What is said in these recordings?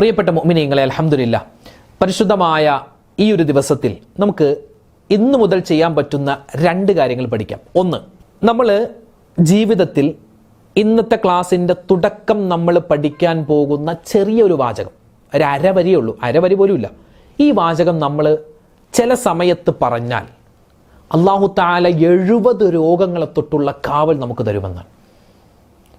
പ്രിയപ്പെട്ട മുഅ്മിനീങ്ങളെ, അൽഹംദുലില്ലാ, പരിശുദ്ധമായ ഈ ഒരു ദിവസത്തിൽ നമുക്ക് ഇന്നു മുതൽ ചെയ്യാൻ പറ്റുന്ന രണ്ട് കാര്യങ്ങൾ പഠിക്കാം. ഒന്ന്, നമ്മൾ ജീവിതത്തിൽ ഇന്നത്തെ ക്ലാസ്സിൻ്റെ തുടക്കം നമ്മൾ പഠിക്കാൻ പോകുന്ന ചെറിയൊരു വാചകം, ഒരു അരവരിയേ ഉള്ളൂ, അരവരി പോലും ഇല്ല. ഈ വാചകം നമ്മൾ ചില സമയത്ത് പറഞ്ഞാൽ അല്ലാഹു തആല 70 രോഗങ്ങളെ തൊട്ടുള്ള കാവൽ നമുക്ക് തരുമെന്നാണ്.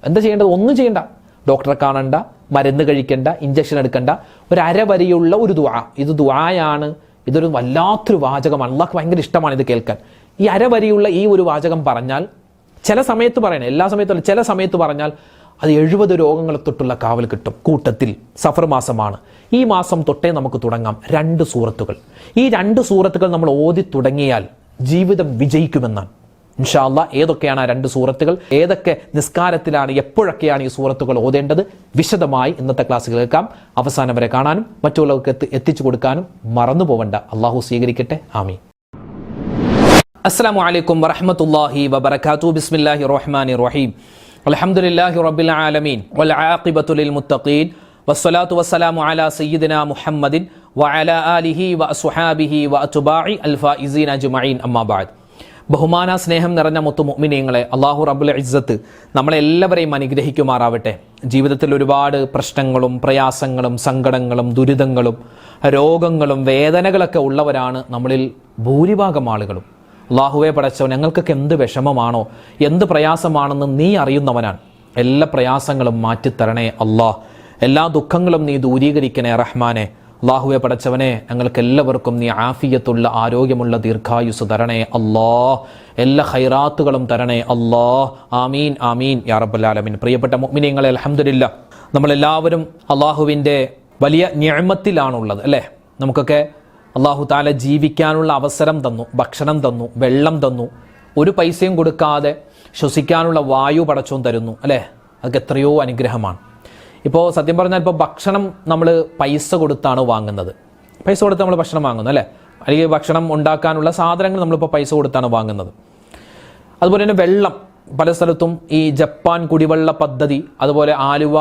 എന്താ ചെയ്യേണ്ടത്? ഒന്നും ചെയ്യണ്ട, ഡോക്ടറെ കാണണ്ട, മരുന്ന് കഴിക്കണ്ട, ഇഞ്ചക്ഷൻ എടുക്കണ്ട. ഒരു അരവരിയുള്ള ഒരു ദുആ, ഇത് ദുആയാണ്, ഇതൊരു വല്ലാത്തൊരു വാചകമാണ്, അള്ളാഹ്ക്ക് ഭയങ്കര ഇഷ്ടമാണ് ഇത് കേൾക്കാൻ. ഈ അരവരിയുള്ള ഈ ഒരു വാചകം പറഞ്ഞാൽ, ചില സമയത്ത് പറയണം, എല്ലാ സമയത്തും ചില സമയത്ത് പറഞ്ഞാൽ അത് 70 രോഗങ്ങളെ തൊട്ടുള്ള കാവൽ കിട്ടും. കൂട്ടത്തിൽ സഫർ മാസമാണ്, ഈ മാസം തൊട്ടേ നമുക്ക് തുടങ്ങാം 2 സൂറത്തുകൾ. ഈ 2 സൂറത്തുകൾ നമ്മൾ ഓതി തുടങ്ങിയാൽ ജീവിതം വിജയിക്കുമെന്നാണ് ഇൻഷാ അല്ലാഹ്. ഏതൊക്കെയാണ് ആ 2 സൂറത്തുകൾ, ഏതൊക്കെ നിസ്കാരത്തിലാണ്, എപ്പോഴൊക്കെയാണ് ഈ സൂറത്തുകൾ ഓതേണ്ടത്, വിശദമായി ഇന്നത്തെ ക്ലാസ് കേൾക്കാം. അവസാനം വരെ കാണാനും മറ്റുള്ളവർക്ക് എത്തിച്ചു കൊടുക്കാനും മറന്നു പോവണ്ട. അള്ളാഹു സ്വീകരിക്കട്ടെ. ആമീൻ. അസ്സലാമു അലൈക്കും വറഹ്മത്തുള്ളാഹി വബറകാതുഹു. ബിസ്മില്ലാഹിർ റഹ്മാനിർ റഹീം. അൽഹംദുലില്ലാഹി റബ്ബിൽ ആലമീൻ വൽ ആഖിബത്തു ലിൽ മുത്തഖീൻ വസ്സലാത്തു വസ്സലാമു അലാ സയ്യിദിനാ മുഹമ്മദിൻ വഅലാ ആലിഹി വഅസ്ഹാബിഹി വഅത്ബാഇ അൽ ഫായിസീന അജ്മഈൻ. അമ്മാ ബഅദ്. ബഹുമാന സ്നേഹം നിറഞ്ഞ മുത്തു മുഅ്മിനീങ്ങളെ, അല്ലാഹു റബ്ബുൽ ഇസ്സത്ത് നമ്മളെല്ലാവരെയും അനുഗ്രഹിക്കുമാറാവട്ടെ. ജീവിതത്തിൽ ഒരുപാട് പ്രശ്നങ്ങളും പ്രയാസങ്ങളും സങ്കടങ്ങളും ദുരിതങ്ങളും രോഗങ്ങളും വേദനകളൊക്കെ ഉള്ളവരാണ് നമ്മളിൽ ഭൂരിഭാഗം ആളുകളും. അല്ലാഹുവേ പടച്ചവൻ, ഞങ്ങൾക്കൊക്കെ എന്ത് വിഷമമാണോ, എന്ത് പ്രയാസമാണെന്ന് നീ അറിയുന്നവനാണ്. എല്ലാ പ്രയാസങ്ങളും മാറ്റിത്തരണേ അല്ലാഹ്, എല്ലാ ദുഃഖങ്ങളും നീ ദൂരീകരിക്കണേ റഹ്മാനെ. അല്ലാഹുവേ പടച്ചവനെ, ഞങ്ങൾക്ക് എല്ലാവർക്കും നീ ആഫിയത്തുള്ള ആരോഗ്യമുള്ള ദീർഘായുസ് തരണേ അല്ലാഹ്, എല്ലാ ഖൈറാത്തുകളും തരണേ അല്ലാഹ്. ആമീൻ ആമീൻ യാ റബ്ബൽ ആലമീൻ. പ്രിയപ്പെട്ട മുഅ്മിനീങ്ങളെ, അൽഹംദുലില്ലാ, നമ്മളെല്ലാവരും അല്ലാഹുവിൻ്റെ വലിയ നിഅമത്തിലാണുള്ളത് അല്ലേ. നമുക്കൊക്കെ അല്ലാഹു തആല ജീവിക്കാനുള്ള അവസരം തന്നു, ഭക്ഷണം തന്നു, വെള്ളം തന്നു, ഒരു പൈസയും കൊടുക്കാതെ ശ്വസിക്കാനുള്ള വായു പടച്ചോൻ തരുന്നു അല്ലേ. അതൊക്കെ എത്രയോ അനുഗ്രഹമാണ്. ഇപ്പോൾ സത്യം പറഞ്ഞാൽ ഇപ്പോൾ ഭക്ഷണം നമ്മൾ പൈസ കൊടുത്താണ് വാങ്ങുന്നത്, പൈസ കൊടുത്ത് നമ്മൾ ഭക്ഷണം വാങ്ങുന്നു അല്ലേ. അല്ലെങ്കിൽ ഭക്ഷണം ഉണ്ടാക്കാനുള്ള സാധനങ്ങൾ നമ്മളിപ്പോൾ പൈസ കൊടുത്താണ് വാങ്ങുന്നത്. അതുപോലെ തന്നെ വെള്ളം പല സ്ഥലത്തും ഈ ജപ്പാൻ കുടിവെള്ള പദ്ധതി, അതുപോലെ ആലുവ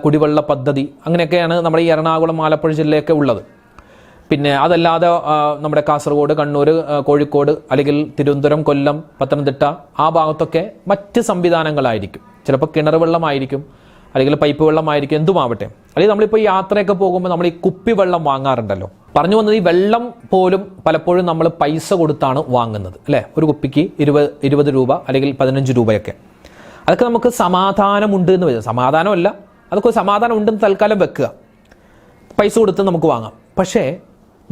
കുടിവെള്ള പദ്ധതി, അങ്ങനെയൊക്കെയാണ് നമ്മുടെ ഈ എറണാകുളം ആലപ്പുഴ ജില്ലയൊക്കെ ഉള്ളത്. പിന്നെ അതല്ലാതെ നമ്മുടെ കാസർഗോഡ്, കണ്ണൂർ, കോഴിക്കോട്, അല്ലെങ്കിൽ തിരുവനന്തപുരം, കൊല്ലം, പത്തനംതിട്ട ആ ഭാഗത്തൊക്കെ മറ്റ് സംവിധാനങ്ങളായിരിക്കും. ചിലപ്പോൾ കിണർ വെള്ളമായിരിക്കും, അല്ലെങ്കിൽ പൈപ്പ് വെള്ളമായിരിക്കും, എന്തുമാവട്ടെ. അല്ലെങ്കിൽ നമ്മളിപ്പോൾ ഈ യാത്രയൊക്കെ പോകുമ്പോൾ നമ്മൾ ഈ കുപ്പിവെള്ളം വാങ്ങാറുണ്ടല്ലോ. പറഞ്ഞു വന്നത്, ഈ വെള്ളം പോലും പലപ്പോഴും നമ്മൾ പൈസ കൊടുത്താണ് വാങ്ങുന്നത് അല്ലേ. ഒരു കുപ്പിക്ക് 20 രൂപ അല്ലെങ്കിൽ 15 രൂപയൊക്കെ. അതൊക്കെ നമുക്ക് സമാധാനമുണ്ട് എന്ന് വെച്ചാൽ, സമാധാനമല്ല, അതൊക്കെ സമാധാനം ഉണ്ടെന്ന് തൽക്കാലം വെക്കുക, പൈസ കൊടുത്ത് നമുക്ക് വാങ്ങാം. പക്ഷേ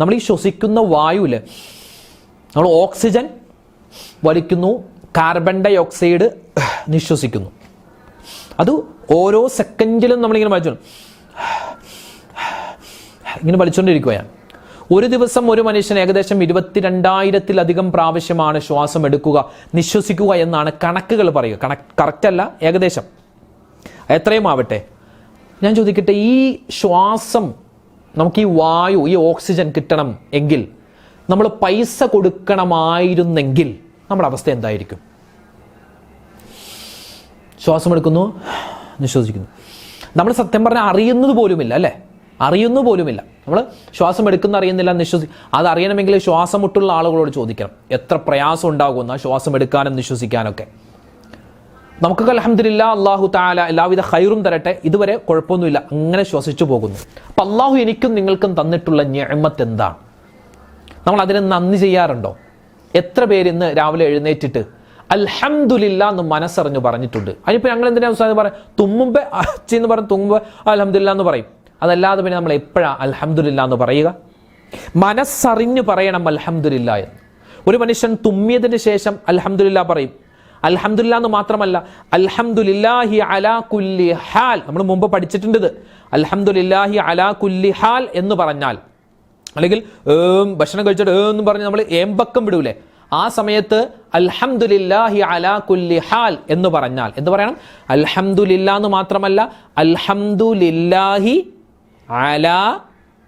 നമ്മൾ ഈ ശ്വസിക്കുന്ന വായുവിൽ നമ്മൾ ഓക്സിജൻ വലിക്കുന്നു, കാർബൺ ഡൈ ഓക്സൈഡ് നിശ്വസിക്കുന്നു. അത് ഓരോ സെക്കൻഡിലും നമ്മളിങ്ങനെ ഇങ്ങനെ വലിച്ചുകൊണ്ടിരിക്കുകയാണ്. ഒരു ദിവസം ഒരു മനുഷ്യൻ ഏകദേശം 22,000-ത്തിലധികം പ്രാവശ്യമാണ് ശ്വാസം എടുക്കുക, നിശ്വസിക്കുക എന്നാണ് കണക്കുകൾ പറയുക. കറക്റ്റ് അല്ല, ഏകദേശം എത്രയും ആവട്ടെ. ഞാൻ ചോദിക്കട്ടെ, ഈ ശ്വാസം, നമുക്ക് ഈ വായു, ഈ ഓക്സിജൻ കിട്ടണം എങ്കിൽ നമ്മൾ പൈസ കൊടുക്കണമായിരുന്നെങ്കിൽ നമ്മുടെ അവസ്ഥ എന്തായിരിക്കും? ശ്വാസം എടുക്കുന്നു, നിശ്വസിക്കുന്നു. നമ്മൾ സത്യം പറഞ്ഞാൽ അറിയുന്നത് പോലുമില്ല അല്ലേ, അറിയുന്നു പോലുമില്ല. നമ്മൾ ശ്വാസം എടുക്കുന്ന അറിയുന്നില്ല, അത് അറിയണമെങ്കിൽ ശ്വാസം മുട്ടുള്ള ആളുകളോട് ചോദിക്കണം എത്ര പ്രയാസം ഉണ്ടാകുന്ന ശ്വാസം എടുക്കാനും നിശ്വസിക്കാനൊക്കെ. നമുക്കൊക്കെ അൽഹംദുലില്ലാ, അല്ലാഹു തആല എല്ലാവിധ ഖൈറും തരട്ടെ, ഇതുവരെ കുഴപ്പമൊന്നുമില്ല, അങ്ങനെ ശ്വസിച്ചു പോകുന്നു. അപ്പം അല്ലാഹു എനിക്കും നിങ്ങൾക്കും തന്നിട്ടുള്ള നിഅമത്ത് എന്താണ്? നമ്മൾ അതിന് നന്ദി ചെയ്യാറുണ്ടോ? എത്ര പേര് ഇന്ന് രാവിലെ എഴുന്നേറ്റിട്ട് അൽഹംദുലില്ലാ എന്ന് മനസ്സറിഞ്ഞു പറഞ്ഞിട്ടുണ്ട്? അതിനിപ്പോൾ ഞങ്ങൾ എന്തിനാ ഉസ്താദ് പറയാം, തുമ്മുമ്പേ അച്ചിന്ന് പറഞ്ഞ് തുമ്മുമ്പേ അൽഹംദുലില്ലാ എന്ന് പറയും. അതല്ലാതെ പിന്നെ നമ്മൾ എപ്പോഴാണ് അൽഹംദുലില്ലാ എന്ന് പറയുക? മനസ്സറിഞ്ഞു പറയണം അൽഹംദുലില്ലാ എന്ന്. ഒരു മനുഷ്യൻ തുമ്മിയതിന് ശേഷം അൽഹംദുലില്ലാ പറയും. അൽഹംദുലില്ലാ എന്ന് മാത്രമല്ല, അൽഹംദുലില്ലാഹി അലാ കുല്ലി ഹാൽ, നമ്മൾ മുമ്പ് പഠിച്ചിട്ടുണ്ട്. അൽഹംദുലില്ലാഹി അലാ കുല്ലി ഹാൽ എന്ന് പറഞ്ഞാൽ, അല്ലെങ്കിൽ ഭക്ഷണം കഴിച്ചിട്ട് എന്ന് പറഞ്ഞ് നമ്മൾ ഏമ്പക്കം വിടൂലേ, ആ സമയത്ത് അൽഹംദുലില്ലാഹി അലാ കുല്ലി ഹാൽ എന്ന് പറഞ്ഞാൽ എന്ത് പറയണം? അൽഹംദുലില്ലാ എന്ന് മാത്രമല്ല, അൽഹംദുലില്ലാഹി അലാ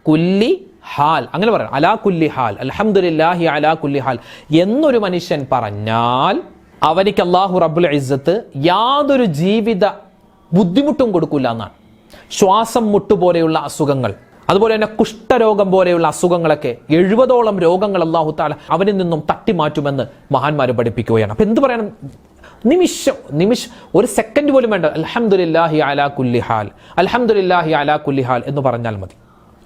കുല്ലി ഹാൽ, അങ്ങനെ പറയണം. അലാ കുല്ലി ഹാൽ, അൽഹംദുലില്ലാഹി അലാ കുല്ലി ഹാൽ എന്നൊരു മനുഷ്യൻ പറഞ്ഞാൽ അവനിക്ക് അല്ലാഹു റബ്ബുൽ ഇസ്സത്ത് യാതൊരു ജീവിത ബുദ്ധിമുട്ടും കൊടുക്കില്ല എന്നാണ്. ശ്വാസം മുട്ടുപോലെയുള്ള അസുഖങ്ങൾ, അതുപോലെ തന്നെ കുഷ്ഠരോഗം പോലെയുള്ള അസുഖങ്ങളൊക്കെ 70ഓളം രോഗങ്ങൾ അല്ലാഹു തആല അവനിൽ നിന്നും തട്ടിമാറ്റുമെന്ന് മഹാന്മാർ പഠിപ്പിക്കുകയാണ്. അപ്പൊ എന്ത് പറയണം? നിമിഷം ഒരു സെക്കൻഡ് പോലും വേണ്ട, അൽഹംദുലില്ലാഹി അലാ കുല്ലി ഹാൽ, അൽഹംദുലില്ലാഹി അലാ കുല്ലി ഹാൽ എന്ന് പറഞ്ഞാൽ മതി.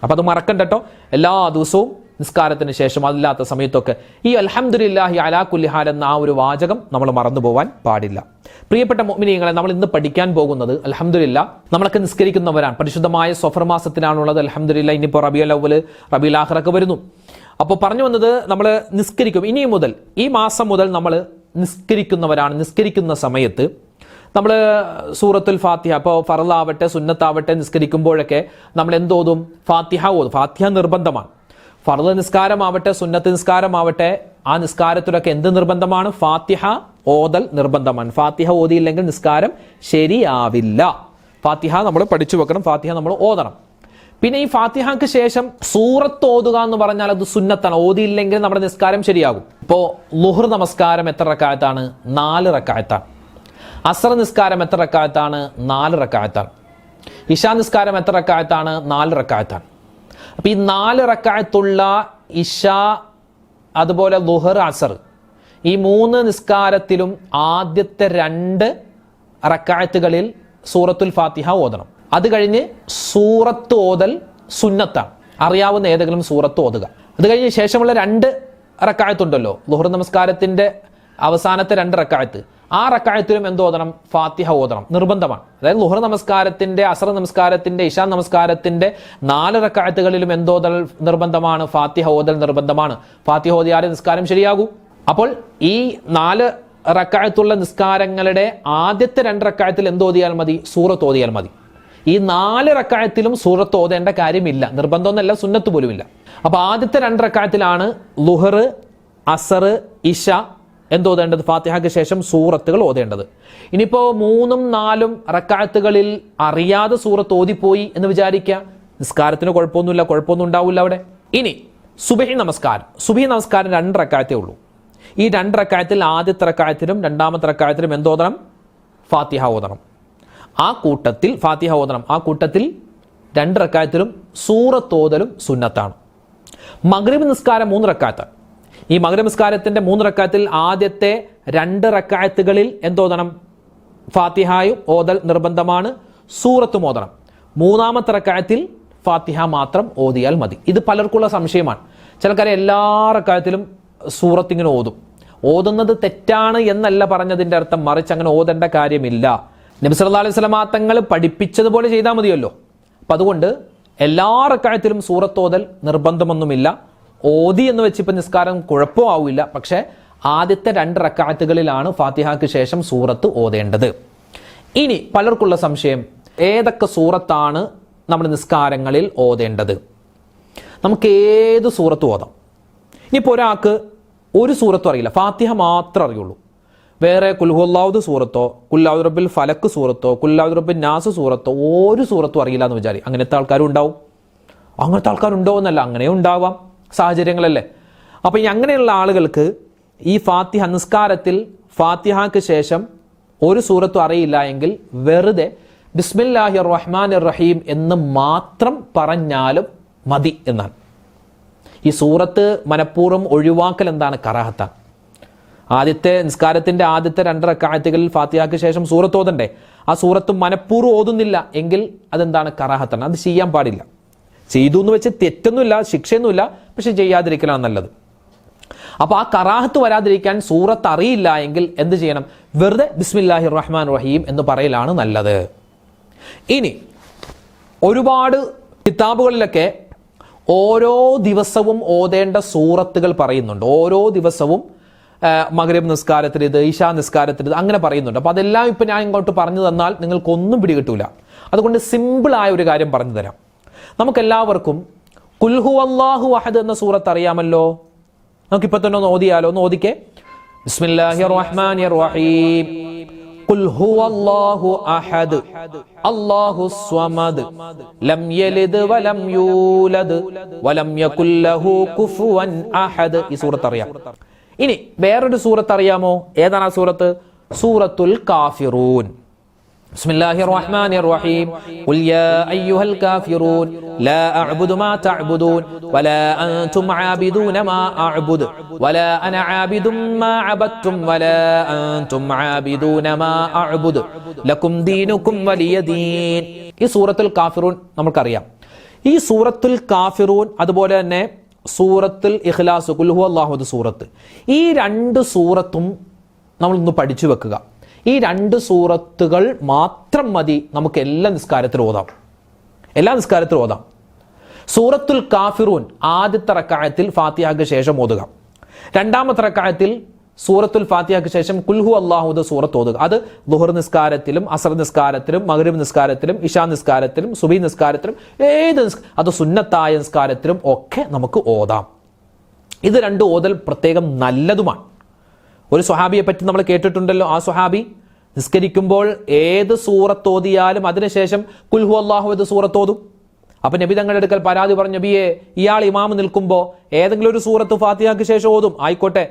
അപ്പൊ അത് മറക്കണ്ട കേട്ടോ. എല്ലാ ദിവസവും നിസ്കാരത്തിന് ശേഷം അല്ലാത്ത സമയത്തൊക്കെ ഈ അൽഹംദുലില്ലാഹി അലാ കുല്ലി ഹാൽ എന്ന ആ ഒരു വാചകം നമ്മൾ മറന്നു പോവാൻ പാടില്ല. പ്രിയപ്പെട്ട മുഅ്മിനീങ്ങളെ, നമ്മൾ ഇന്ന് പഠിക്കാൻ പോകുന്നത് അൽഹംദുലില്ലാ, നമ്മളൊക്കെ നിസ്കരിക്കുന്നവരാണ്. പരിശുദ്ധമായ സഫർ മാസത്തിലാണുള്ളത്. അൽഹംദുലില്ലാ, ഇനിയിപ്പോൾ റബീഉൽ അവ്വൽ, റബീഉൽ ആഖിറൊക്കെ വരുന്നു. അപ്പോൾ പറഞ്ഞു വന്നത്, നമ്മൾ നിസ്കരിക്കും. ഇനി മുതൽ, ഈ മാസം മുതൽ നമ്മൾ നിസ്കരിക്കുന്നവരാണ്. നിസ്കരിക്കുന്ന സമയത്ത് നമ്മൾ സൂറത്തുൽ ഫാത്തിഹ, അപ്പോൾ ഫർളാവട്ടെ സുന്നത്താവട്ടെ നിസ്കരിക്കുമ്പോഴൊക്കെ നമ്മൾ എന്തോതും? ഫാത്തിഹ ഓതും. ഫാത്തിഹ നിർബന്ധമാണ്. ഫർള് നിസ്കാരമാവട്ടെ സുന്നത്ത് നിസ്കാരമാവട്ടെ, ആ നിസ്കാരത്തിലൊക്കെ എന്ത് നിർബന്ധമാണ്? ഫാത്തിഹ ഓതൽ നിർബന്ധമാണ്. ഫാത്തിഹ ഓതിയില്ലെങ്കിൽ നിസ്കാരം ശരിയാവില്ല. ഫാത്തിഹ നമ്മൾ പഠിച്ചു വെക്കണം, ഫാത്തിഹ നമ്മൾ ഓതണം. പിന്നെ ഈ ഫാത്തിഹക്ക് ശേഷം സൂറത്ത് ഓതുക എന്ന് പറഞ്ഞാൽ അത് സുന്നത്താണ്. ഓതിയില്ലെങ്കിൽ നമ്മുടെ നിസ്കാരം ശരിയാകും. ഇപ്പോൾ ളുഹർ നമസ്കാരം എത്ര റക്അത്താണ്? 4 റക്അത്താണ്. അസ്ർ നിസ്കാരം എത്ര റക്അത്താണ്? 4 റക്അത്താണ്. ഇശാ നിസ്കാരം എത്ര റക്അത്താണ്? 4 റക്അത്താണ്. അപ്പൊ ഈ 4 റക്അത്തുള്ള ഇശാ, അതുപോലെ ളുഹർ, അസർ, ഈ 3 നിസ്കാരത്തിലും ആദ്യത്തെ 2 റക്അത്തുകളിൽ സൂറത്തുൽ ഫാത്തിഹ ഓതണം. അത് കഴിഞ്ഞ് സൂറത്ത് ഓതൽ സുന്നത്താണ്. അറിയാവുന്ന ഏതെങ്കിലും സൂറത്ത് ഓതുക. അത് കഴിഞ്ഞ് ശേഷമുള്ള 2 റക്അത്തുണ്ടല്ലോ, ളുഹർ നമസ്കാരത്തിന്റെ അവസാനത്തെ 2 റക്അത്ത്, ആ റക്അത്തിലും എന്തോതണം? ഫാത്തിഹ ഓതണം, നിർബന്ധമാണ്. അതായത് ളുഹർ നമസ്കാരത്തിന്റെ, അസർ നമസ്കാരത്തിന്റെ, ഇശാ നമസ്കാരത്തിന്റെ 4 റക്അത്തുകളിലും എന്തോതൽ നിർബന്ധമാണ്? ഫാത്തിഹ ഓതൽ നിർബന്ധമാണ്. ഫാത്തിഹ ഓതിയാലേ നിസ്കാരം ശരിയാകൂ. അപ്പോൾ ഈ 4 റക്അത്തുള്ള നിസ്കാരങ്ങളുടെ ആദ്യത്തെ 2 റക്അത്തിൽ എന്തോതിയാൽ മതി? സൂറത്ത് ഓതിയാൽ മതി. ഈ 4 റക്അത്തിലും സൂറത്ത് ഓതേണ്ട കാര്യമില്ല, നിർബന്ധമൊന്നുമല്ല, സുന്നത്ത് പോലുമില്ല. അപ്പൊ ആദ്യത്തെ 2 റക്അത്തിലാണ് ളുഹർ, അസർ, ഇശ എന്തോതേണ്ടത്? ഫാത്തിഹയ്ക്ക് ശേഷം സൂറത്തുകൾ ഓതേണ്ടത്. ഇനിയിപ്പോ 3ഉം 4ഉം റക്അത്തുകളിൽ അറിയാതെ സൂറത്ത് ഓതിപ്പോയി എന്ന് വിചാരിക്കുക, നിസ്കാരത്തിന് കുഴപ്പമൊന്നുമില്ല, കുഴപ്പമൊന്നും ഉണ്ടാവില്ല അവിടെ. ഇനി സുബഹി നമസ്കാരം. 2 റക്അത്തേ ഉള്ളൂ. ഈ 2 റക്അത്തിൽ ആദ്യത്തെ റക്അത്തിലും രണ്ടാമത്തെ റക്അത്തിലും എന്തോതണം? ഫാത്തിഹ ഓതണം. ആ കൂട്ടത്തിൽ ഫാത്തിഹ ഓതണം. ആ കൂട്ടത്തിൽ 2 റക്അത്തിലും സൂറത്ത് ഓതലും സുന്നത്താണ്. മഗ്രിബ് നിസ്കാരം 3 റക്അത്താണ്. ഈ മഗ്രിബ് നിസ്കാരത്തിന്റെ 3 റക്അത്തിൽ ആദ്യത്തെ 2 റക്അത്തുകളിൽ എന്തോതണം? ഫാത്തിഹയും ഓതൽ നിർബന്ധമാണ്, സൂറത്തും ഓതണം. 3ാമത്തെ റക്അത്തിൽ ഫാത്തിഹ മാത്രം ഓതിയാൽ മതി. ഇത് പലർക്കുള്ള സംശയമാണ്. ചിലക്കാരെ എല്ലാ റക്അത്തിലും സൂറത്ത് ഇങ്ങനെ ഓതും. ഓതുന്നത് തെറ്റാണ് എന്നല്ല പറഞ്ഞതിന്റെ അർത്ഥം, മറിച്ച് അങ്ങനെ ഓതേണ്ട കാര്യമില്ല. നബി സല്ലല്ലാഹു അലൈഹി വസല്ലം തങ്ങൾ പഠിപ്പിച്ചതുപോലെ ചെയ്താൽ മതിയല്ലോ. അപ്പം അതുകൊണ്ട് എല്ലാ റക്അത്തിലും സൂറത്ത് ഓതൽ നിർബന്ധമൊന്നുമില്ല. ഓതി എന്ന് വെച്ച് ഇപ്പം നിസ്കാരം കുഴപ്പമാവില്ല. പക്ഷേ ആദ്യത്തെ 2 റക്അത്തുകളിലാണ് ഫാത്തിഹയ്ക്ക് ശേഷം സൂറത്ത് ഓതേണ്ടത്. ഇനി പലർക്കുള്ള സംശയം, ഏതൊക്കെ സൂറത്താണ് നമ്മൾ നിസ്കാരങ്ങളിൽ ഓതേണ്ടത്? നമുക്ക് ഏത് സൂറത്ത് ഓതാം. ഇനിയിപ്പോൾ ഒരാൾക്ക് ഒരു സൂറത്തും അറിയില്ല, ഫാത്തിഹ മാത്രം അറിയുള്ളൂ, വേറെ കുൽഹുവല്ലാഹു സൂറത്തോ, കുല്ലൗദു റബ്ബിൽ ഫലക്ക് സൂറത്തോ, കുല്ലൗദു റബ്ബിൻ നാസ് സൂറത്തോ, ഒരു സൂറത്തും അറിയില്ല എന്ന് വിചാരിക്കും. അങ്ങനത്തെ ആൾക്കാരും ഉണ്ടാവും. അങ്ങനത്തെ ആൾക്കാരുണ്ടോ എന്നല്ല, അങ്ങനെ ഉണ്ടാവാം, സാഹചര്യങ്ങളല്ലേ. അപ്പം ഈ അങ്ങനെയുള്ള ആളുകൾക്ക് ഈ ഫാത്തിഹ നിസ്കാരത്തിൽ ഫാത്തിഹയ്ക്ക് ശേഷം ഒരു സൂറത്തും അറിയില്ല എങ്കിൽ വെറുതെ ബിസ്മില്ലാഹിർ റഹ്മാനിർ റഹീം എന്ന് മാത്രം പറഞ്ഞാലും മതി എന്നാണ്. ഈ സൂറത്ത് മനഃപൂർവ്വം ഒഴിവാക്കൽ എന്താണ്? കറാഹത്താണ്. ആദ്യത്തെ നിസ്കാരത്തിന്റെ ആദ്യത്തെ 2 റക്അത്തുകളിൽ ഫാത്തിഹയ്ക്ക് ശേഷം സൂറത്ത് ഓതണ്ടേ, ആ സൂറത്ത് മനഃപൂർവ്വം ഓതുന്നില്ല എങ്കിൽ അതെന്താണ്? കറാഹത്താണ്. അത് ചെയ്യാൻ പാടില്ല. ചെയ്തു എന്ന് വെച്ച് തെറ്റൊന്നുമില്ല, ശിക്ഷയൊന്നുമില്ല, പക്ഷെ ചെയ്യാതിരിക്കലാണ് നല്ലത്. അപ്പൊ ആ കറാഹത്ത് വരാതിരിക്കാൻ സൂറത്ത് അറിയില്ല എങ്കിൽ എന്ത് ചെയ്യണം? വെറുതെ ബിസ്മില്ലാഹിർ റഹ്മാൻ റഹീം എന്ന് പറയലാണ് നല്ലത്. ഇനി ഒരുപാട് കിതാബുകളിലൊക്കെ ഓരോ ദിവസവും ഓതേണ്ട സൂറത്തുകൾ പറയുന്നുണ്ട്. ഓരോ ദിവസവും മഗ്രിബ് നിസ്കാരത്തിൽ ഇത്, ഇശാ നിസ്കാരത്തിൽ ഇത്, അങ്ങനെ പറയുന്നുണ്ട്. അപ്പോൾ അതെല്ലാം ഇപ്പം ഞാൻ ഇങ്ങോട്ട് പറഞ്ഞു തന്നാൽ നിങ്ങൾക്കൊന്നും പിടികിട്ടൂല. അതുകൊണ്ട് സിമ്പിളായ ഒരു കാര്യം പറഞ്ഞു തരാം. നമുക്കെല്ലാവർക്കും ഖുൽ ഹുവല്ലാഹു അഹദ് എന്ന സൂറത്ത് അറിയാമല്ലോ. നമുക്കിപ്പോൾ തന്നെ ഒന്ന് ഓതിയാലോ? ഒന്ന് ഓതിക്കേ. ബിസ്മില്ലാഹിർ റഹ്മാനിർ റഹീം. ഖുൽ ഹുവല്ലാഹു അഹദ് അല്ലാഹുസ് സ്വമദ് ലം യലിദ് വലം യൂലദ് വലം യകുൽ ലഹു കുഫുവൻ അഹദ്. ഈ സൂറത്ത് അറിയാം. ഇനി വേറൊരു സൂറത്ത് അറിയാമോ? ഏതാണ് ആ സൂറത്ത്? സൂറത്തുൽ കാഫിറൂൻ. ബിസ്മില്ലാഹിർ റഹ്മാനിർ റഹീം ഖുൽ യാ അയ്യുഹൽ കാഫിറൂൻ ലാ അഅ്ബുദു മാ തഅ്ബുദൂൻ വലാ അൻതും ആബിദൂന മാ അഅ്ബുദു വലാ അന ആബിദും മാ അബദ്തും വലാ അൻതും ആബിദൂന മാ അഅ്ബുദു ലക്കും ദീനുക്കും വലിയ ദീൻ. ഈ സൂറത്തുൽ കാഫിറൂൻ നമുക്കറിയാം. ഈ സൂറത്തുൽ കാഫിറൂൻ അതുപോലെ തന്നെ സൂറത്തുൽ ഇഖ്ലാസ് ഖുൽ ഹുവല്ലാഹു സൂറത്ത്, ഈ രണ്ട് സൂറത്തും നമ്മൾ ഒന്ന് പഠിച്ചു വെക്കുക. ഈ രണ്ട് സൂറത്തുകൾ മാത്രം മതി നമുക്ക് എല്ലാ നിസ്കാരത്തിലും ഓതാം. സൂറത്തുൽ കാഫിറൂൻ ആദ്യത്തെ റക്അത്തിൽ ഫാത്തിഹയ്ക്ക് ശേഷം ഓതുക. രണ്ടാമത്തെ റക്അത്തിൽ സൂറത്തുൽ ഫാത്തിഹയ്ക്ക് ശേഷം ഖുൽ ഹുവല്ലാഹു സൂറത്ത് ഓതുക. അത് ളുഹർ നിസ്കാരത്തിലും അസ്ർ നിസ്കാരത്തിലും മഗ്രിബ് നിസ്കാരത്തിലും ഇശാ നിസ്കാരത്തിലും സുബഹി നിസ്കാരത്തിലും അത് സുന്നത്തായ നിസ്കാരത്തിലും ഒക്കെ നമുക്ക് ഓതാം. ഇത് രണ്ട് ഓതൽ പ്രത്യേകം നല്ലതുമാണ്. ഒരു സ്വഹാബിയെ പറ്റി നമ്മൾ കേട്ടിട്ടുണ്ടല്ലോ. ആ സ്വഹാബി നിസ്കരിക്കുമ്പോൾ ഏത് സൂറത്ത് ഓതിയാലും അതിനുശേഷം ഖുൽ ഹുവല്ലാഹു സൂറത്ത് ഓതും. അപ്പൊ നബി തങ്ങളുടെ അടുക്കൽ പരാതി പറഞ്ഞു, നബിയെ, ഇയാൾ ഇമാം നിൽക്കുമ്പോൾ ഏതെങ്കിലും ഒരു സൂറത്ത് ഫാത്തിഹയ്ക്ക് ശേഷം ഓതും, ആയിക്കോട്ടെ,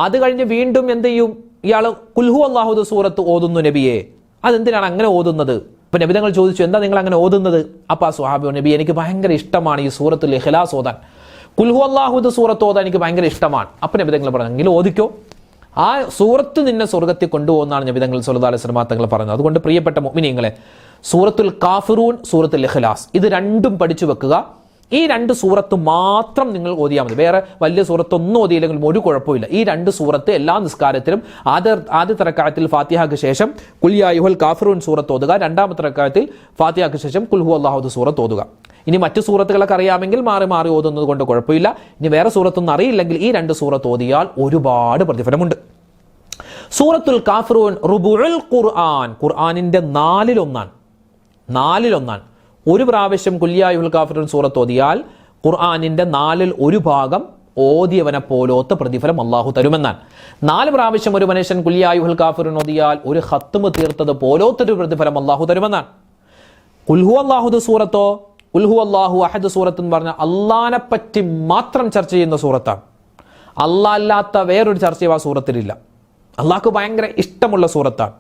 അത് കഴിഞ്ഞ് വീണ്ടും എന്ത് ചെയ്യും, ഇയാൾ ഖുൽ ഹുവല്ലാഹു സൂറത്ത് ഓതുന്നു നബിയെ, അതെന്തിനാണ് അങ്ങനെ ഓതുന്നത്? അപ്പൊ നബി തങ്ങൾ ചോദിച്ചു, എന്താ നിങ്ങൾ അങ്ങനെ ഓതുന്നത്? അപ്പൊ ആ സ്വഹാബി, നബി, എനിക്ക് ഭയങ്കര ഇഷ്ടമാണ് ഈ സൂറത്തുൽ ഇഖ്ലാസ് ഓതാൻ, ഖുൽ ഹുവല്ലാഹു സൂറത്ത് ഓതാൻ എനിക്ക് ഭയങ്കര ഇഷ്ടമാണ്. അപ്പൊ നബി തങ്ങൾ പറഞ്ഞു, എങ്കിൽ ഓദിക്കോ, ആ സൂറത്ത് നിന്നെ സ്വർഗത്തിൽ കൊണ്ടുപോകുന്നതാണ് നബി തങ്ങൾ സല്ലല്ലാഹു അലൈഹി വസല്ലം തങ്ങൾ പറഞ്ഞത്. അതുകൊണ്ട് പ്രിയപ്പെട്ട മുഅ്മിനീങ്ങളെ, സൂറത്തുൽ കാഫിറൂൻ, സൂറത്തുൽ ഇഖ്ലാസ്, ഇത് രണ്ടും പഠിച്ചു വെക്കുക. ഈ രണ്ട് സൂറത്ത് മാത്രം നിങ്ങൾ ഓതിയാൽ മതി. വേറെ വലിയ സൂറത്തൊന്നും ഓതിയില്ലെങ്കിലും ഒരു കുഴപ്പമില്ല. ഈ രണ്ട് സൂറത്ത് എല്ലാ നിസ്കാരത്തിലും ആദ്യത്തെ റക്അത്തിൽ ഫാത്തിഹയ്ക്ക് ശേഷം ഖുൽ യാ അയ്യുഹൽ കാഫിറൂൻ സൂറത്ത് ഓതുക. രണ്ടാമത്തെ റക്അത്തിൽ ഫാത്തിഹയ്ക്ക് ശേഷം ഖുൽ ഹുവല്ലാഹു സൂറത്ത് ഓതുക. ഇനി മറ്റു സൂറത്തുകളൊക്കെ അറിയാമെങ്കിൽ മാറി മാറി ഓതുന്നത് കൊണ്ട് കുഴപ്പമില്ല. ഇനി വേറെ സൂറത്തൊന്നും അറിയില്ലെങ്കിൽ ഈ രണ്ട് സൂറത്ത് ഓതിയാൽ ഒരുപാട് പ്രതിഫലമുണ്ട്. സൂറത്തുൽ കാഫിറൂൻ റുബുഉൽ ഖുർആൻ, ഖുർആനിന്റെ നാലിലൊന്നാണ്. ഒരു പ്രാവശ്യം ഖുൽ യാ അയ്യുഹൽ കാഫിറൂൻ സൂറത്ത് ഓതിയാൽ ഖുർആനിന്റെ 1/4 ഓതിയവനെ പോലോത്ത പ്രതിഫലം അള്ളാഹു തരുമെന്നാണ്. 4 പ്രാവശ്യം ഒരു മനുഷ്യൻ ഖുൽ യാ അയ്യുഹൽ കാഫിറൂൻ ഓതിയാൽ ഒരു ഖത്മ് തീർത്തത് പോലോത്തൊരു പ്രതിഫലം അള്ളാഹു തരുമെന്നാണ്. ഖുൽ ഹുവല്ലാഹു സൂറത്തോ, ഖുൽ ഹുവല്ലാഹു അഹദ് സൂറത്ത് എന്ന് പറഞ്ഞാൽ അള്ളാനെ പറ്റി മാത്രം ചർച്ച ചെയ്യുന്ന സൂറത്താണ്. അള്ളാഹ് അല്ലാത്ത വേറൊരു ചർച്ചയും ആ സൂറത്തിലില്ല. അള്ളാഹ്ക്ക് ഭയങ്കര ഇഷ്ടമുള്ള സൂറത്താണ്.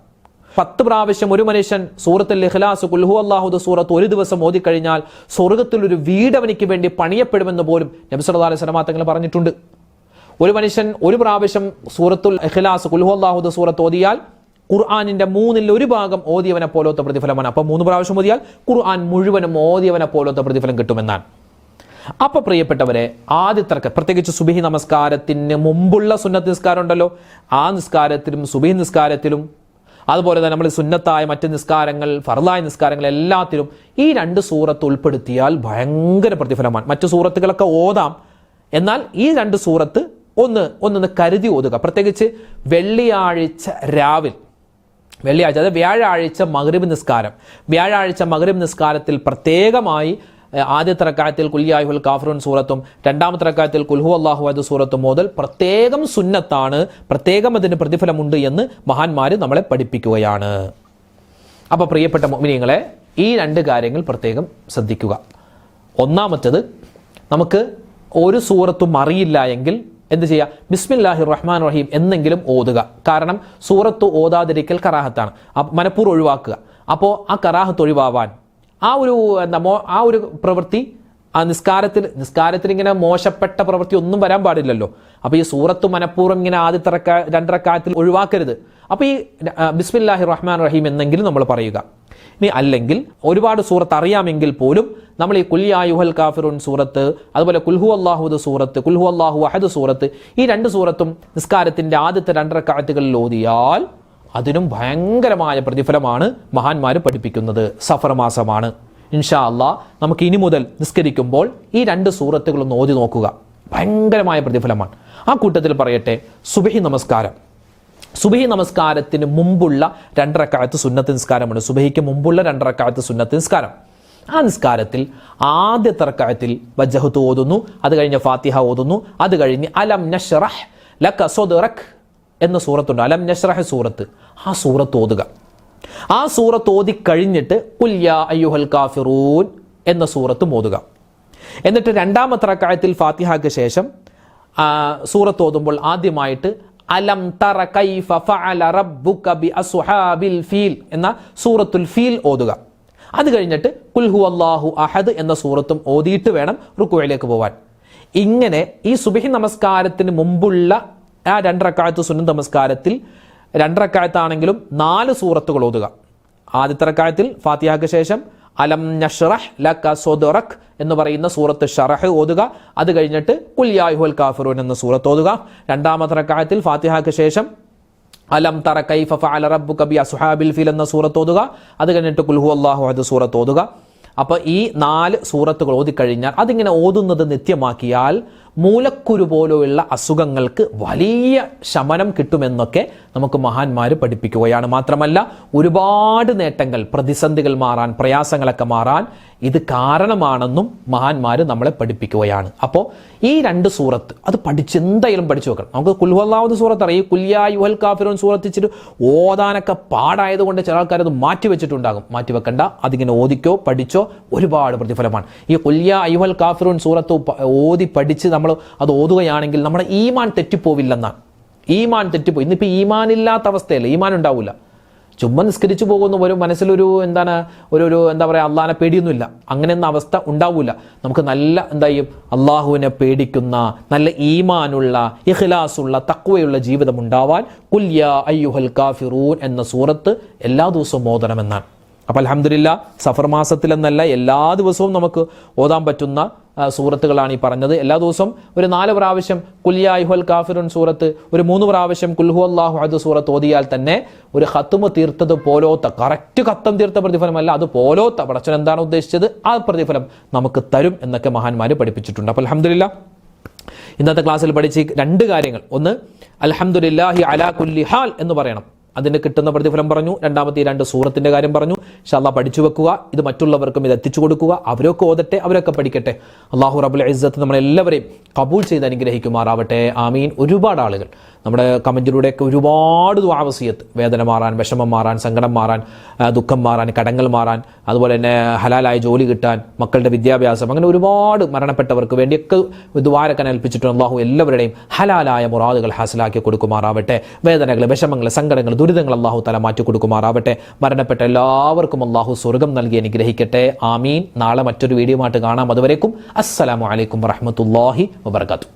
10 പ്രാവശ്യം ഒരു മനുഷ്യൻ സൂറത്തുൽ ഇഖ്ലാസ് ഖുൽ ഹുവല്ലാഹു സൂറത്ത് ഒരു ദിവസം ഓതിക്കഴിഞ്ഞാൽ സ്വർഗത്തിൽ ഒരു വീട് അവനിക്ക് വേണ്ടി പണിയപ്പെടുമെന്ന് പോലും നബി സല്ലല്ലാഹു അലൈഹി വസല്ലം തങ്ങൾ പറഞ്ഞിട്ടുണ്ട്. ഒരു മനുഷ്യൻ ഒരു പ്രാവശ്യം സൂറത്തുൽ ഇഖ്ലാസ് ഖുൽ ഹുവല്ലാഹു സൂറത്ത് ഓതിയാൽ ഖുർആനിന്റെ 1/3 ഓതിയവനെ പോലത്തെ പ്രതിഫലമാണ്. അപ്പൊ 3 പ്രാവശ്യം ഓതിയാൽ ഖുർആൻ മുഴുവനും ഓതിയവനെ പോലത്തെ പ്രതിഫലം കിട്ടുമെന്നാണ്. അപ്പൊ പ്രിയപ്പെട്ടവരെ, ആദ്യത്തെ റക്അത്ത്, പ്രത്യേകിച്ച് സുബഹി നമസ്കാരത്തിന് മുമ്പുള്ള സുന്നത്ത് നിസ്കാരം ഉണ്ടല്ലോ, ആ നിസ്കാരത്തിലും സുബഹി നിസ്കാരത്തിലും അതുപോലെ തന്നെ നമ്മൾ സുന്നത്തായ മറ്റ് നിസ്കാരങ്ങൾ, ഫർളായ നിസ്കാരങ്ങൾ എല്ലാത്തിലും ഈ രണ്ട് സൂറത്ത് ഉൾപ്പെടുത്തിയാൽ ഭയങ്കര പ്രതിഫലമാണ്. മറ്റു സൂറത്തുകളൊക്കെ ഓതാം, എന്നാൽ ഈ രണ്ട് സൂറത്ത് ഒന്ന് കരുതി ഓതുക. പ്രത്യേകിച്ച് വെള്ളിയാഴ്ച രാവിലെ, അതായത് വ്യാഴാഴ്ച മഗ്രിബ് നിസ്കാരത്തിൽ പ്രത്യേകമായി ആദ്യത്തെ റക്അത്തിൽ ഖുൽ യാ അയ്യുഹൽ കാഫിറൂൻ സൂറത്തും രണ്ടാമത്തെ റക്അത്തിൽ ഖുൽ ഹുവല്ലാഹു അഹദ് സൂറത്തും ഓതൽ പ്രത്യേകം സുന്നത്താണ്, പ്രത്യേകം അതിന് പ്രതിഫലമുണ്ട് എന്ന് മഹാന്മാർ നമ്മളെ പഠിപ്പിക്കുകയാണ്. അപ്പോൾ പ്രിയപ്പെട്ട മുഅ്മിനീങ്ങളെ, ഈ രണ്ട് കാര്യങ്ങൾ പ്രത്യേകം ശ്രദ്ധിക്കുക. ഒന്നാമത്തേത്, നമുക്ക് ഒരു സൂറത്തും അറിയില്ല എങ്കിൽ എന്ത് ചെയ്യുക? ബിസ്മില്ലാഹിർ റഹ്മാനിർ റഹീം എന്നെങ്കിലും ഓതുക. കാരണം സൂറത്ത് ഓതാതിരിക്കൽ കറാഹത്താണ്, മനഃപൂർവ്വം ഒഴിവാക്കുക. അപ്പോൾ ആ കറാഹത്ത് ഒഴിവാവാൻ ആ ഒരു പ്രവൃത്തി, ആ നിസ്കാരത്തിൽ ഇങ്ങനെ മോശപ്പെട്ട പ്രവൃത്തി ഒന്നും വരാൻ പാടില്ലല്ലോ. അപ്പോൾ ഈ സൂറത്ത് മനഃപൂർവ്വം ഇങ്ങനെ ആദ്യത്തെ 2 റക്അത്തിൽ ഒഴിവാക്കരുത്. അപ്പോൾ ഈ ബിസ്മില്ലാഹിർ റഹ്മാനിർ റഹീം എന്നെങ്കിലും നമ്മൾ പറയുക. ഇനി അല്ലെങ്കിൽ ഒരുപാട് സൂറത്ത് അറിയാമെങ്കിൽ പോലും നമ്മൾ ഈ ഖുൽ യാ അയ്യുഹൽ കാഫിറൂൻ സൂറത്ത്, അതുപോലെ ഖുൽ ഹുവല്ലാഹു സൂറത്ത്, ഖുൽ ഹുവല്ലാഹു അഹദ് സൂറത്ത്, ഈ 2 സൂറത്തും നിസ്കാരത്തിന്റെ ആദ്യത്തെ 2 റക്അത്തുകളിൽ ഓതിയാൽ അതിനും ഭയങ്കരമായ പ്രതിഫലമാണ് മഹാന്മാർ പഠിപ്പിക്കുന്നത്. സഫർ മാസമാണ്. ഇൻഷാ അല്ലാഹ് നമുക്ക് ഇനി മുതൽ നിസ്കരിക്കുമ്പോൾ ഈ 2 സൂറത്തുകളൊന്ന് ഓതി നോക്കുക. ഭയങ്കരമായ പ്രതിഫലമാണ്. ആ കൂട്ടത്തിൽ പറയട്ടെ, സുബഹി നമസ്കാരത്തിന് മുമ്പുള്ള 2 റക്അത്ത് സുന്നത്ത് നിസ്കാരമുണ്ട്. സുബഹിക്ക് മുമ്പുള്ള 2 റക്അത്ത് സുന്നത്ത് നിസ്കാരം. ആ നിസ്കാരത്തിൽ ആദ്യത്തെ റക്അത്തിൽ വജ്ഹത്ത് ഓതുന്നു, അത് കഴിഞ്ഞ് ഫാത്തിഹ ഓതുന്നു, അത് കഴിഞ്ഞ് അലം നശ്റഹ് ലക സദ്റക് എന്ന സൂറത്തുണ്ട്, അലം നശ്റഹ് സൂറത്ത്. ആ സൂറത്ത് ഓതുക. ആ സൂറത്ത് ഓതി കഴിഞ്ഞിട്ട് ഖുൽ യാ അയ്യുഹൽ കാഫിറൂൻ എന്ന സൂറത്തും ഓതുക. എന്നിട്ട് രണ്ടാമത്തെ റക്അത്തിൽ ഫാത്തിഹയ്ക്ക് ശേഷം സൂറത്ത് ഓതുമ്പോൾ ആദ്യമായിട്ട് അലം തറ കൈഫ ഫഅല റബ്ബുക ബി അസ്ഹാബിൽ ഫീൽ എന്ന സൂറത്തുൽ ഫീൽ ഓതുക. അത് കഴിഞ്ഞിട്ട് ഖുൽ ഹുവല്ലാഹു അഹദ് എന്ന സൂറത്തും ഓതിയിട്ട് വേണം റുക്കൂഇലേക്ക് പോവാൻ. ഇങ്ങനെ ഈ സുബ്ഹി നമസ്കാരത്തിന് മുമ്പുള്ള ആ 2 റക്അത്ത് സുന്നത്ത് നമസ്കാരത്തിൽ 2 റക്അത്താണെങ്കിലും 4 സൂറത്തുകൾ ഓതുക. ആദ്യത്തെ റക്അത്തിൽ ഫാത്തിഹയ്ക്ക് ശേഷം അലം നശ്റഹ് ലക സദ്റക് എന്ന് പറയുന്ന സൂറത്ത് ഷറഹ് ഓതുക. അത് കഴിഞ്ഞിട്ട് ഖുൽ യാ അയ്യുഹൽ കാഫിറൂൻ എന്ന സൂറത്ത് ഓതുക. രണ്ടാമത്തെ റക്അത്തിൽ ഫാത്തിഹയ്ക്ക് ശേഷം അലം തറ കൈഫ ഫഅല റബ്ബുക ബി അസ്ഹാബിൽ ഫീൽ എന്ന സൂറത്ത് ഓതുക. അത് കഴിഞ്ഞിട്ട് ഖുൽ ഹുവല്ലാഹു അഹദ് സൂറത്ത് ഓതുക. അപ്പോൾ ഈ 4 സൂറത്തുകൾ ഓതിക്കഴിഞ്ഞാൽ അതിങ്ങനെ ഓതുന്നത് നിത്യമാക്കിയാൽ മൂലക്കുരു പോലെയുള്ള അസുഖങ്ങൾക്ക് വലിയ ശമനം കിട്ടുമെന്നൊക്കെ നമുക്ക് മഹാന്മാർ പഠിപ്പിക്കുകയാണ്. മാത്രമല്ല ഒരുപാട് നേട്ടങ്ങൾ, പ്രതിസന്ധികൾ മാറാൻ, പ്രയാസങ്ങളൊക്കെ മാറാൻ ഇത് കാരണമാണെന്നും മഹാന്മാർ നമ്മളെ പഠിപ്പിക്കുകയാണ്. അപ്പോൾ ഈ 2 സൂറത്ത് അത് എന്തായാലും പഠിച്ചു വെക്കണം. നമുക്ക് ഖുൽ ഹുവല്ലാഹു സൂറത്ത് അറിയാം, ഖുൽ യാ അയ്യുഹൽ കാഫിറൂൻ സൂറത്ത് ഇച്ചിരി ഓതാനൊക്കെ പാടായതുകൊണ്ട് ചില ആൾക്കാർ അത് മാറ്റിവെച്ചിട്ടുണ്ടാകും. മാറ്റിവെക്കണ്ട, അതിങ്ങനെ ഓദിക്കോ പഠിച്ചോ, ഒരുപാട് പ്രതിഫലമാണ്. ഈ ഖുൽ യാ അയ്യുഹൽ കാഫിറൂൻ സൂറത്ത് ഓതി പഠിച്ച് നമ്മൾ അത് ഓതുകയാണെങ്കിൽ നമ്മുടെ ഈമാൻ തെറ്റിപ്പോവില്ലെന്നാണ്. ഈമാൻ തെറ്റിപ്പോയി. ഇന്നിപ്പോൾ ഈമാൻ ഇല്ലാത്ത അവസ്ഥയല്ല, ഈമാൻ ഉണ്ടാവില്ല. ചുമ്മാ നിസ്കരിച്ചു പോകുന്ന ഒരു മനസ്സിലൊരു എന്താ പറയുക, അള്ളാഹിനെ പേടിയൊന്നുമില്ല, അങ്ങനെയൊന്നും അവസ്ഥ ഉണ്ടാവില്ല. നമുക്ക് നല്ല അള്ളാഹുവിനെ പേടിക്കുന്ന, നല്ല ഈമാനുള്ള, ഇഖ്ലാസുള്ള, തഖ്വയുള്ള ജീവിതം ഉണ്ടാവാൻ ഖുൽ യാ അയ്യുഹൽ കാഫിറൂൻ എന്ന സൂറത്ത് എല്ലാ ദിവസവും ഓതണമെന്നാണ്. അപ്പോൾ അൽഹംദുലില്ലാ സഫർ മാസത്തിലെന്നല്ല എല്ലാ ദിവസവും നമുക്ക് ഓതാൻ പറ്റുന്ന സൂറത്തുകളാണ് ഈ പറഞ്ഞത്. എല്ലാ ദിവസവും ഒരു 4 പ്രാവശ്യം ഖുൽ യാ അയ്യുഹൽ കാഫിറൂൻ സൂറത്ത്, ഒരു 3 പ്രാവശ്യം ഖുൽ ഹുവല്ലാഹു അഹദ് സൂറത്ത് ഓതിയാൽ തന്നെ ഒരു ഖത്മ് തീർത്തത് പോലോത്ത, കറക്റ്റ് ഖത്തം തീർത്ത പ്രതിഫലമല്ല, അത് പോലോത്ത പടച്ചവൻ എന്താണ് ഉദ്ദേശിച്ചത് ആ പ്രതിഫലം നമുക്ക് തരും എന്നൊക്കെ മഹാന്മാർ പഠിപ്പിച്ചിട്ടുണ്ട്. അപ്പോൾ അൽഹംദുലില്ലാ ഇന്നത്തെ ക്ലാസ്സിൽ പഠിച്ച 2 കാര്യങ്ങൾ, ഒന്ന് അൽഹംദുലില്ലാഹി അലാ കുല്ലി ഹാൽ എന്ന് പറയണം, അതിന് കിട്ടുന്ന പ്രതിഫലം പറഞ്ഞു. രണ്ടാമത്തെ 2 സൂറത്തിന്റെ കാര്യം പറഞ്ഞു. ഇൻഷാ അല്ലാഹ് പഠിച്ചു വെക്കുക, ഇത് മറ്റുള്ളവർക്കും ഇത് എത്തിച്ചു കൊടുക്കുക, അവരൊക്കെ ഓതട്ടെ, അവരൊക്കെ പഠിക്കട്ടെ. അല്ലാഹു റബ്ബുൽ ഇസ്സത്ത് നമ്മളെല്ലാവരെയും കബൂൽ ചെയ്ത് അനുഗ്രഹിക്കുമാറാവട്ടെ. ആമീൻ. ഒരുപാട് ആളുകൾ നമ്മുടെ കമന്റിലൂടെയൊക്കെ ഒരുപാട് ദുആ വസിയത്ത്, വേദന മാറാൻ, വിഷമം മാറാൻ, സങ്കടം മാറാൻ, ദുഃഖം മാറാൻ, കടങ്ങൾ മാറാൻ, അതുപോലെ തന്നെ ഹലാലായ ജോലി കിട്ടാൻ, മക്കളുടെ വിദ്യാഭ്യാസം, അങ്ങനെ ഒരുപാട് മരണപ്പെട്ടവർക്ക് വേണ്ടിയൊക്കെ ദുആരക്കാൻ ഏൽപ്പിച്ചിട്ടുണ്ട്. അല്ലാഹു എല്ലാവരുടെയും ഹലാലായ മുറാദുകൾ ഹാസിലാക്കി കൊടുക്കുമാറാവട്ടെ. വേദനകൾ, വിഷമങ്ങൾ, സങ്കടങ്ങൾ, ദുരിതങ്ങൾ അല്ലാഹു തആല മാറ്റി കൊടുക്കുമാറാവട്ടെ. മരണപ്പെട്ട എല്ലാവർക്കും അല്ലാഹു സ്വർഗ്ഗം നൽകി അനുഗ്രഹിക്കട്ടെ. ആമീൻ. നാളെ മറ്റൊരു വീഡിയോ ആയിട്ട് കാണാം. അതുവരേക്കും അസ്സലാമു അലൈക്കും വറഹ്മത്തുള്ളാഹി വബറകാതുഹു.